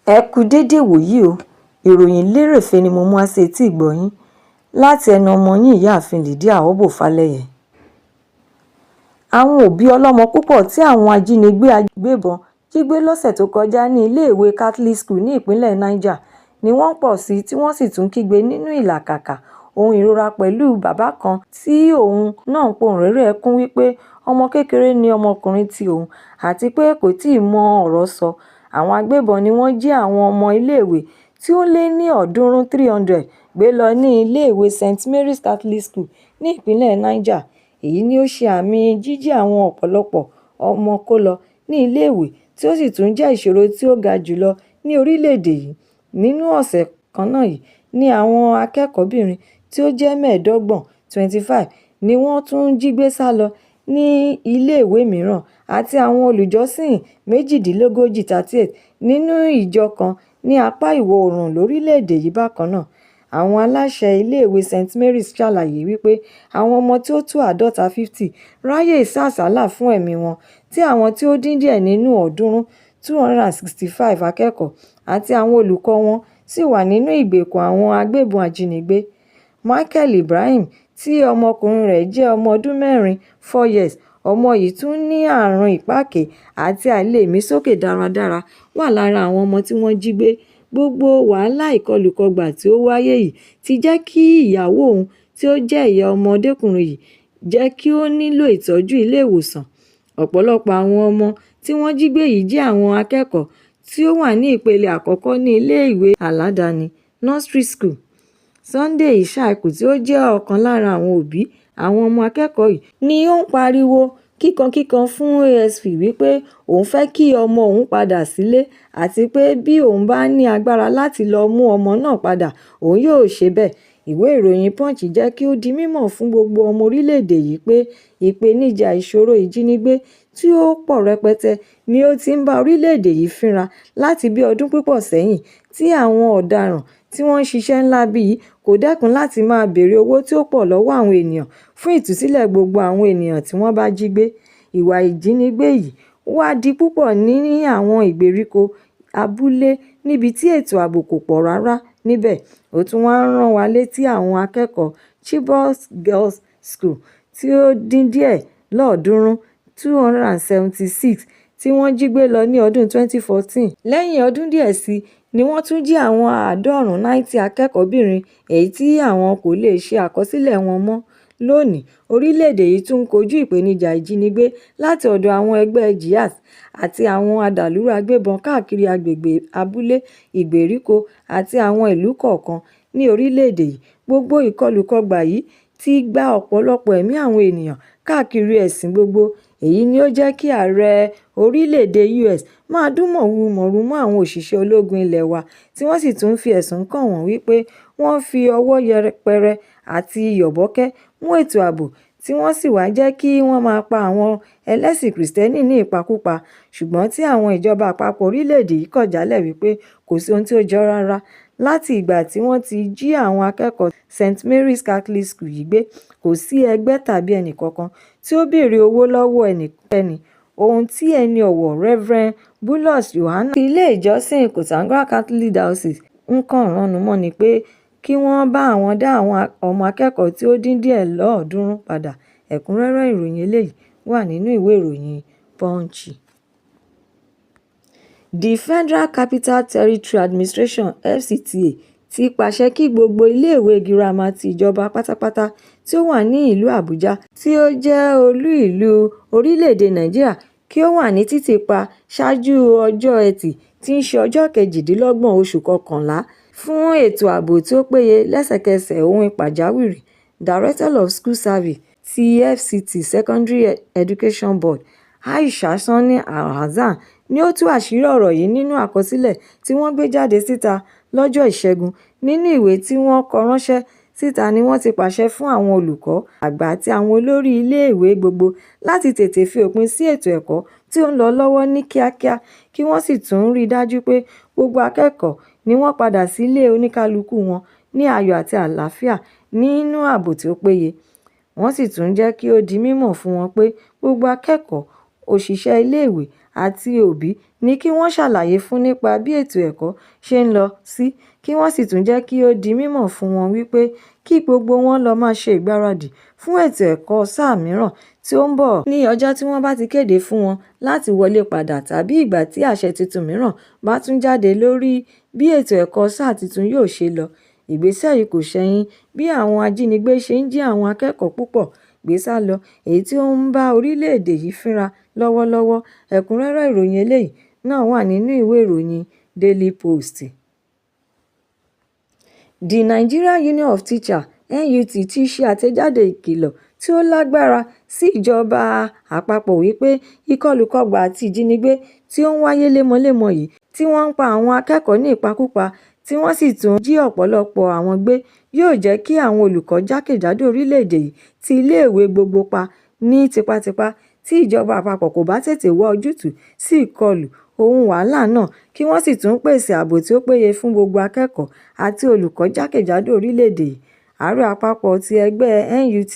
Ẹ kú dédé wòyí o, ìròyìn lérèfé ni mo mú wá sí etí ìgbọ́ yín láti ẹnu ọmọ yín ìyáàfin Lydia Ọ̀bọ̀fálẹ́yẹ. Àwọn òbí ọlọ́mọ púpọ̀ tí àwọn ajínigbé agbébọn jí gbé lọ́sẹ̀ tó kọjá ní iléèwé Catholic School ní ìpínlẹ̀ Niger ni wọ́n pọ̀ sí tí wọ́n sì tún kígbe nínú ìlàkàkà ohun ìrora pẹ̀lú bàbá kan tí òun náà ń pohùnréré ẹkún wípé ọmọ kékeré ni ọmọkùnrin ti òun àti pé kò tíì mọ ọ̀rọ̀ sọ. Àwọn agbébọn ni wọ́n jí àwọn ọmọ iléèwé tí ó lé ní 300 gbé lọ ní iléèwé St. Mary's Catholic School ní ìpínlẹ̀ Niger. Èyí ni ó ṣe àmì jíjí àwọn ọ̀pọ̀lọpọ̀ ọmọ kó lọ ní iléèwé tí ó sì tún jẹ́ ìṣòro tí ó ga jùlọ ní orílẹ̀-èdè yìí. Nínú ọ̀sẹ̀ kan náà yìí ni àwọn akẹ́kọ̀ọ́bìnrin tí ó jẹ́ 25 ni wọ́n tún jí gbé sá lọ ní iléèwé mìíràn àti àwọn olùjọ́sìn 38 nínú ìjọ kan ní apá ìwọ̀ oòrùn lórílẹ̀-èdè yìí bákan náà. Àwọn aláṣẹ iléèwé St. Mary's ṣàlàyé wípé àwọn ọmọ tí ó tó 50 ráyè sá àsálà fún ẹ̀mí wọn tí àwọn tí ó dín díẹ̀ nínú 265 akẹ́kọ̀ọ́ àti àwọn olùkọ́ wọn sì wà nínú ìgbèkùn àwọn agbébọn ajínigbé. Michael Ibrahim tí ọmọkùnrin rẹ̀ jẹ́ ọmọ ọdún 4 years, ọmọ yìí tún ní àrùn ìpákè àti àìlèmí sókè dáradára wà lára àwọn ọmọ tí wọ́n jí gbé. Gbogbo wàhálà ìkọlùkọgbà tí ó wáyé yìí ti jẹ́ kí ìyàwó òun tí ó jẹ́ ìyá ọmọdékùnrin yìí jẹ́ kí ó nílò ìtọ́jú ilé ìwòsàn. Ọ̀pọ̀lọpọ̀ àwọn ọmọ tí wọ́n jí gbé yìí jẹ́ àwọn akẹ́kọ̀ọ́ tí ó wà ní ìpele àkọ́kọ́ ní ilé ìwé aládàáni nursery school. Sunday Ishaiku tí ó jẹ́ ọ̀kan lára àwọn òbí àwọn ọmọ akẹ́kọ̀ọ́ yìí ni ó ń pariwo kíkankíkan fún ASP wípé òun fẹ́ kí ọmọ òun padà sílé àti pé bí òun bá ní agbára láti lọ mú ọmọ náà padà òun yóò ṣe bẹ́ẹ̀. Ìwé ìròyìn Punch jẹ́ kí ó di mímọ̀ fún gbogbo ọmọ orílẹ̀-èdè yìí pé ìpèníjà ìṣòro ìjínigbé tí ó pọ̀ rẹpẹtẹ ni ó ti ń bá orílẹ̀-èdè yìí fínra láti bí ọdún púpọ̀ sẹ́yìn tí àwọn ọ̀daràn tí wọ́n ń ṣiṣẹ́ ńlá bíi kò dẹ́kun láti máa béèrè owó tí ó pọ̀ lọ́wọ́ àwọn ènìyàn fún ìtúsílẹ̀ gbogbo àwọn ènìyàn tí wọ́n bá jí gbé. Ìwà ìjínigbé yìí wá di púpọ̀ ní àwọn ìgbèríko abúlé níbi tí ètò ààbò kò pọ̀ rárá níbẹ̀. Ó tún wá ń rán wa létí àwọn akẹ́kọ̀ọ́ Chibok Girls School tí ó dín díẹ̀ 276 tí wọ́n jí gbé lọ ní ọdún 2014. Lẹ́yìn ọdún díẹ̀ sí ni wọ́n tún jí àwọn 90 akẹ́kọ̀ọ́bìnrin èyí tí àwọn kò lè ṣe àkọsílẹ̀ wọn mọ́. Lónìí, orílẹ̀-èdè yìí tún ń kojú ìpèníjà ìjínigbé láti ọ̀dọ̀ àwọn ẹgbẹ́ jihad àti àwọn adàlúrú agbébọn káàkiri agbègbè abúlé, ìgbèríko àti àwọn ìlú kọ̀ọ̀kan ní orílẹ̀-èdè yìí. Gbogbo ìkọlùkọgbà yìí ti gba ọ̀pọ̀lọpọ̀ ẹ̀mí àwọn ènìyàn káàkiri ẹ̀sìn gbogbo. Èyí ni ó jẹ́ kí ààrẹ orílẹ̀-èdè US máa dún mọ̀rùmọ̀rù mọ́ àwọn òṣìṣẹ́ ológun ilẹ̀ wa tí wọ́n sì tún fi ẹ̀sùn kàn wọ́n wípé wọ́n fi ọwọ́ yẹpẹrẹ àti yọ̀bọ́kẹ́ mú ètò ààbò tí wọ́n sì wá jẹ́ kí wọ́n máa pa àwọn ẹlẹ́sìn Kìrìsìtẹ́nì ní ìpakúpa. Ṣùgbọ́n tí àwọn ìjọba àpapọ̀ orílẹ̀-èdè yìí kọ̀ jálẹ̀ wípé kò sí ohun tí ó jọ rárá. Láti ìgbà tí wọ́n ti jí àwọn akẹ́kọ̀ọ́ St. Mary's Catholic School yìí gbé, kò sí ẹgbẹ́ tàbí ẹnìkankan tí ó béèrè owó lọ́wọ́ ẹnikẹ́ni. Ohun tí ẹni ọ̀wọ̀ Reverend Bulus Yohana ti ilé ìjọsìn Kòtàngá Catholic Diocese ń kàn ránu mọ́ ni pé kí wọ́n bá àwọn dá àwọn ọmọ akẹ́kọ̀ọ́ tí ó dín díẹ̀ 300 padà. Ẹ̀kúnrẹ́rẹ́ ìròyìn eléyìí wà nínú ìwé ìròyìn Punch. The Federal Capital Territory Administration (FCTA) ti pàṣẹ kí gbogbo iléèwé girama ti ìjọba pátápátá tí ó wà ní ìlú Àbújá tí ó jẹ́ olú ìlú orílẹ̀-èdè Nàìjíríà kí ó wà ní títì pa ṣáájú ọjọ́ Ẹtì tí ń ṣe ọjọ́ 28 oṣù kọkànlá fún ètò ààbò tí ó péye lẹ́sẹ̀kẹsẹ̀ ohun pàjáwìrì. Director of School Service ti FCT Secondary Education Board Aisha Sani Alhassan ni ó tú àṣírí ọ̀rọ̀ yìí nínú àkọsílẹ̀ tí wọ́n gbé jáde síta lọ́jọ́ Ìṣẹ́gun. Nínú ìwé tí wọ́n kọ ránṣẹ́ síta ni wọ́n ti pàṣẹ fún àwọn olùkọ́ àgbà àti àwọn olórí iléèwé gbogbo láti tètè fi òpin sí ètò ẹ̀kọ́ tí ó ń lọ lọ́wọ́ ní kíákíá kí wọ́n sì tún rí dájú pé gbogbo akẹ́kọ̀ọ́ ni wọ́n padà sílé oníkálukú wọn ní ayọ̀ àti àlàáfíà nínú ààbò tí ó péye. Wọ́n sì tún jẹ́ kí ó di mímọ̀ fún wọn pé gbogbo akẹ́kọ̀ọ́, òṣìṣẹ́ iléèwé àti òbí ní kí wọ́n ṣàlàyé fún nípa bí ètò ẹ̀kọ́ ṣe ń lọ sí, kí wọ́n sì tún jẹ́ kí ó di mímọ̀ fún wọn wípé kí gbogbo wọn lọ máa ṣe ìgbáradì fún ètò ẹ̀kọ́ sáà mìíràn tí ó ń bọ̀ ní ọjọ́ tí wọ́n bá ti kéde fún wọn láti wọlé padà tàbí ìgbà tí àṣẹ tuntun mìíràn bá tún jáde lórí bí ètò ẹ̀kọ́ sáà tuntun yóò ṣe lọ. Ìgbésẹ̀ yìí kò ṣẹ̀yìn bí àwọn ajínigbé ṣe ń jí àwọn akẹ́kọ̀ọ́ púpọ̀ gbé sá lọ, èyí tí ó ń bá orílẹ̀-èdè yìí fínra lọ́wọ́lọ́wọ́. Ẹ̀kúnrẹ́rẹ́ ìròyìn eléyìí náà wà nínú ìwé ìròyìn Daily Post. The Nigerian Union of Teachers (NUT) ti ṣe àtẹ̀jáde ìkìlọ̀ tí ó lágbára sí ìjọba àpapọ̀ wípé ìkọlùkọgbà àti ìjínigbé tí ó ń wáyé lemọ́lemọ́ yìí, tí wọ́n ń pa àwọn akẹ́kọ̀ọ́ ní ìpakúpa tí wọ́n sì tún jí ọ̀pọ̀lọpọ̀ àwọn gbé, yóò jẹ́ kí àwọn olùkọ́ jákèjádò orílẹ̀-èdè yìí ti iléèwé gbogbo pa ní tipátipá tí ìjọba àpapọ̀ kò bá tètè wá ojútùú sí ìkọlù ohun wàhálà náà, kí wọ́n sì tún pèsè ààbò tí ó péye fún gbogbo akẹ́kọ̀ọ́ àti olùkọ́ jákèjádò orílẹ̀-èdè yìí. Ààrẹ àpapọ̀ ti ẹgbẹ́ NUT,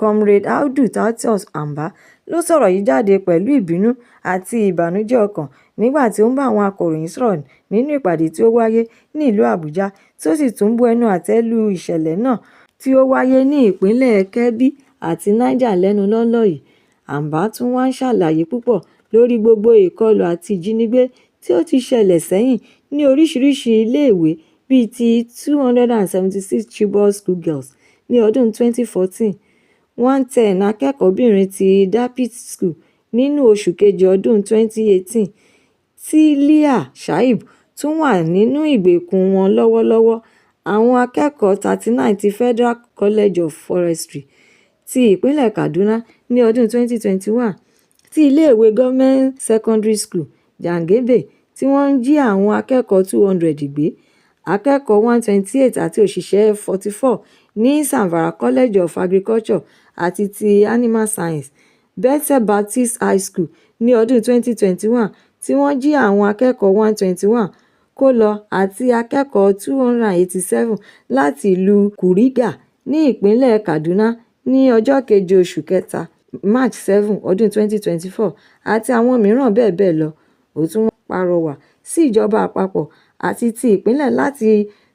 Comrade Audu Tartus Amba, ló sọ̀rọ̀ yìí jáde pẹ̀lú ìbínú àti ìbànújẹ́ ọkàn nígbà tí ó ń bá àwọn akọ̀ròyìn sọ̀rọ̀ nínú ìpàdé tí ó wáyé ní ìlú Àbújá, tí ó sì tún bu ẹnu àtẹ́ lu ìṣẹ̀lẹ̀ náà tí ó wáyé ní ìpínlẹ̀ Kebbi àti Niger lẹ́nu lọ́lọ́ yìí. Amba tún wá ṣàlàyé púpọ̀ lórí gbogbo ìkọlù àti ìjínigbé tí ó ti ṣẹlẹ̀ sẹ́yìn ní oríṣiríṣi iléèwé bíi ti 276 Chibok schoolgirls ní ọdún 2014, 110 akẹ́kọ̀ọ́bìnrin ti Dapit School nínú oṣù kejì ọdún 2018, tí Leah Shaib tún wà nínú ìgbèkùn wọn lọ́wọ́lọ́wọ́, àwọn akẹ́kọ̀ọ́ 39 ti Federal College of Forestry ti ìpínlẹ̀ Kaduna ní ọdún 2021, tí iléèwé Government Secondary School Jangebe tí wọ́n ń jí àwọn akẹ́kọ̀ọ́ 200 gbé, akẹ́kọ̀ọ́ 128 àti òṣìṣẹ́ 44 ní Zamfara College of Agriculture àti ti Animal Science, Bethel Baptist High School ní ọdún 2021 tí wọ́n jí àwọn akẹ́kọ̀ọ́ 121 kó lọ àti akẹ́kọ̀ọ́ 287 láti ìlú Kuriga ní ìpínlẹ̀ Kaduna ní ọjọ́ keje oṣù kẹta March 7 ọdún 2024 àti àwọn mìíràn bẹ́ẹ̀ bẹ́ẹ̀ lọ. Ó tún pàrọwà sí ìjọba àpapọ̀ àti ti ìpínlẹ̀ láti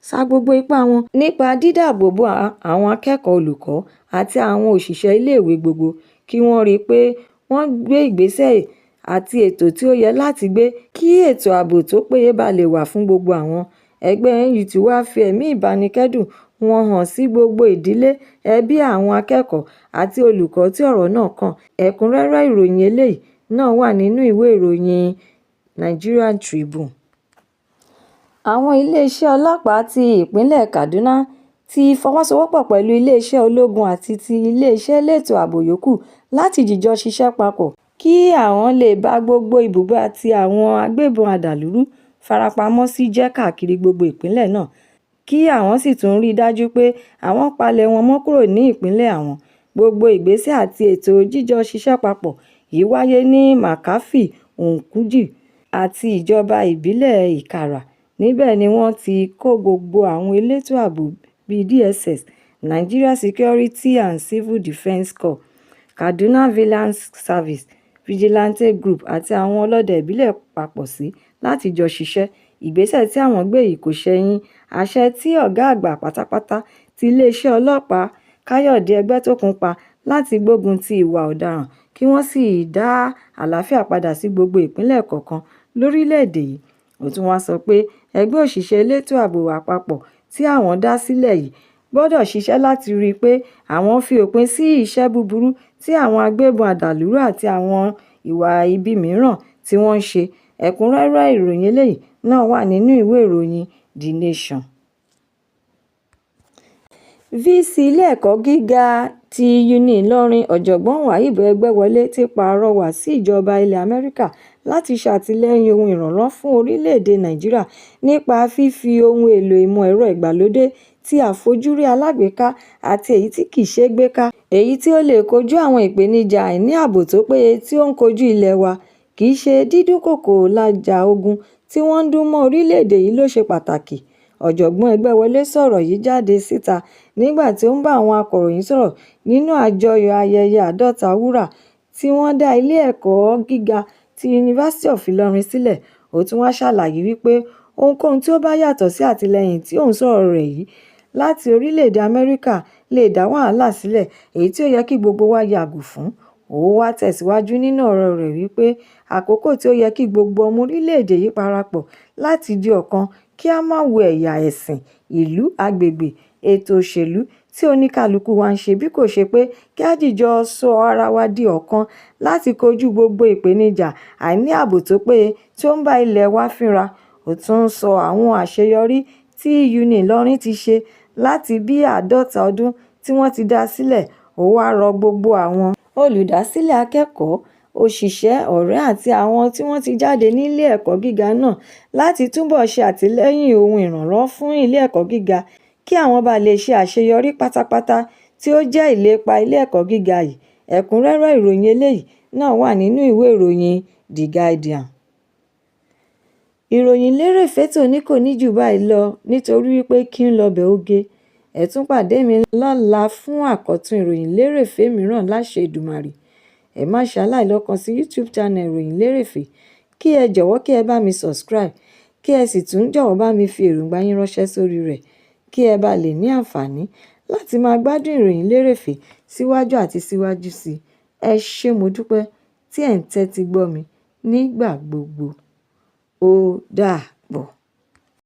sa gbogbo ipá wọn nípa dídáàbòbò àwọn akẹ́kọ̀ọ́, olùkọ́ àti àwọn òṣìṣẹ́ iléèwé gbogbo, kí wọ́n rí i pé wọ́n gbé ìgbésẹ̀ àti ètò tí ó yẹ láti gbé kí ètò ààbò tó péye bá lè wà fún gbogbo àwọn. Ẹgbẹ́ NUT wá fi ẹ̀mí ìbánikẹ́dùn wọn hàn sí gbogbo ìdílé, ẹbí àwọn akẹ́kọ̀ọ́ àti olùkọ́ tí ọ̀rọ̀ náà kàn. Ẹ̀kúnrẹ́rẹ́ ìròyìn eléyìí náà wà nínú ìwé ìròyìn Nigerian Tribune. Àwọn iléeṣẹ́ ọlọ́pàá ti ìpínlẹ̀ Kaduna ti fọwọ́sowọ́pọ̀ pẹ̀lú iléeṣẹ́ ológun àti ti iléeṣẹ́ elétò ààbò yòókù láti jìjọ ṣiṣẹ́ papọ̀ kí àwọn lè bá gbogbo ibùba tí àwọn agbébọn adàlúrú farapamọ́ sí jẹ́ káàkiri gbogbo ìpínlẹ̀ náà, kí àwọn sì tún rí i dájú pé àwọn palẹ̀ wọn mọ́ kúrò ní ìpínlẹ̀ àwọn. Gbogbo ìgbésẹ̀ àti ètò jíjọ ṣiṣẹ́ papọ̀ yìí wáyé ní Makafi, Nkuji àti ìjọba ìbílẹ̀ Ikara. Níbẹ̀ ni wọ́n ti kó gbogbo àwọn elétò ààbò bíi DSS, Nigeria Security and Civil Defence Corps, Kaduna Vigilance Service, Vigilante Group àti àwọn ọlọ́dẹ ìbílẹ̀ papọ̀ sí láti jọ ṣiṣẹ́. Ìgbésẹ̀ tí àwọn gbé yìí kò ṣẹ̀yìn àṣẹ tí ọ̀gá àgbà pátápátá ti iléeṣẹ́ ọlọ́pàá Káyọ̀dé Ẹgbẹ́tókun pa láti gbógun ti ìwà ọ̀daràn kí wọ́n sì dá àlàáfíà padà sí gbogbo ìpínlẹ̀ kọ̀ọ̀kan lórílẹ̀‐èdè yìí. Ó tún wá sọ pé ẹgbẹ́ òṣìṣẹ́ elétò ààbò àpapọ̀ tí àwọn dá sílẹ̀ yìí gbọ́dọ̀ ṣiṣẹ́ láti rí i pé àwọn fi òpin sí iṣẹ́ búburú tí àwọn agbébọn adàlúrú àti àwọn ìwà ibi mìíràn tí wọ́n ń ṣe. Ẹ̀kúnrẹ́rẹ́ ìròyìn eléyìí náà wà nínú ìwé ìròyìn The Nation. VC ilé ẹ̀kọ́ gíga ti uni Ìlọrin Ọ̀jọ̀gbọ́n Waheed Ẹgbẹ́wọlé ti pàrọwà sí ìjọba ilẹ̀ Amẹ́ríkà láti ṣàtìlẹ́yìn ohun ìrànwọ́ fún orílẹ̀-èdè Nàìjíríà nípa fífi ohun èlò ìmọ̀ ẹ̀rọ ìgbàlódé tí àfojúrí alágbèéká àti èyí tí kìí ṣeé gbé ká, èyí tí ó lè kojú àwọn ìpèníjà àìní ààbò tó péye tí ó ń kojú ilẹ̀ wa. Kìí ṣe dídúnkòokò lájà ogun tí wọ́n ń dún mọ́ orílẹ̀-èdè yìí ló ṣe pàtàkì. Ọ̀jọ̀gbọ́n Ẹgbẹ́wọlé sọ̀rọ̀ yìí jáde síta nígbà tí ó ń bá àwọn akọ̀ròyìn sọ̀rọ̀ nínú àjọyọ̀ ayẹyẹ 50 wúrà tí wọ́n dá ilé ẹ̀kọ́ gíga ti University of Ìlọrin sílẹ̀. Ó tún wá ṣàlàyé wípé ohunkóhun tí ó bá yàtọ̀ sí àtìlẹ́yìn tí òun sọ̀rọ̀ rẹ̀ yìí láti orílẹ̀-èdè Amẹ́ríkà lè dá wàhálà sílẹ̀, èyí tí ó yẹ kí gbogbo wa yàgò fún. Ó wá tẹ̀síwájú nínú ọ̀rọ̀ rẹ̀ wípé àkókò tí ó yẹ kí gbogbo ọmọ orílẹ̀-èdè yìí parapọ̀ láti di ọ̀kan, kí a má wo ẹ̀yà, ẹ̀sìn, ìlú, agbègbè, ètò òṣèlú tí oníkálukú wa ń ṣe, bí kò ṣe pé kí a dìjọ sọ ara wa di ọ̀kan láti kojú gbogbo ìpèníjà àìní ààbò tó péye tí ó ń bá ilẹ̀ wa fínra. Ó tún ń sọ àwọn àṣeyọrí tí uni Ìlọrin ti ṣe láti bí 50 ọdún tí wọ́n ti dá sílẹ̀. Ó wá rọ gbogbo àwọn olùdásílẹ̀, akẹ́kọ̀ọ́, òṣìṣẹ́, ọ̀rẹ́ àti àwọn tí wọ́n ti jáde nílé ẹ̀kọ́ gíga náà láti túbọ̀ ṣe àtìlẹ́yìn ohun ìrànlọ́wọ́ fún ilé ẹ̀kọ́ gíga kí àwọn bá lè ṣe àṣeyọrí pátápátá tí ó jẹ́ ìlépa ilé ẹ̀kọ́ gíga yìí. Ẹ̀kúnrẹ́rẹ́ ìròyìn eléyìí náà wà nínú ìwé ìròyìn The Guardian. Ìròyìn Lérèfé Toni kò ní jù báyìí lọ nítorí wípé kí n lọ bẹ̀ oge. Ẹ tún pàdé mi lọ́la fún àkọ́tún ìròyìn lérèfé mìíràn láṣẹ Èdùmàrè. Ẹ má ṣe aláìlọ́ kan sí YouTube channel Ìròyìn Lérèfé, kí ẹ jọ̀wọ́ kí ẹ bá mi subscribe, kí ẹ sì tún jọ̀wọ́ bá mi fi èròǹgbà yín ránṣẹ́ sórí rẹ̀, kí ẹ bá lè ní àǹfààní láti máa gbádùn ìròyìn lérèfé síwájú àti síwájú sí i. Ẹ ṣé mo dúpẹ́ tí ẹ̀ ń tẹ́tí gbọ́ mi nígbà gbogbo. Ó dàbọ̀.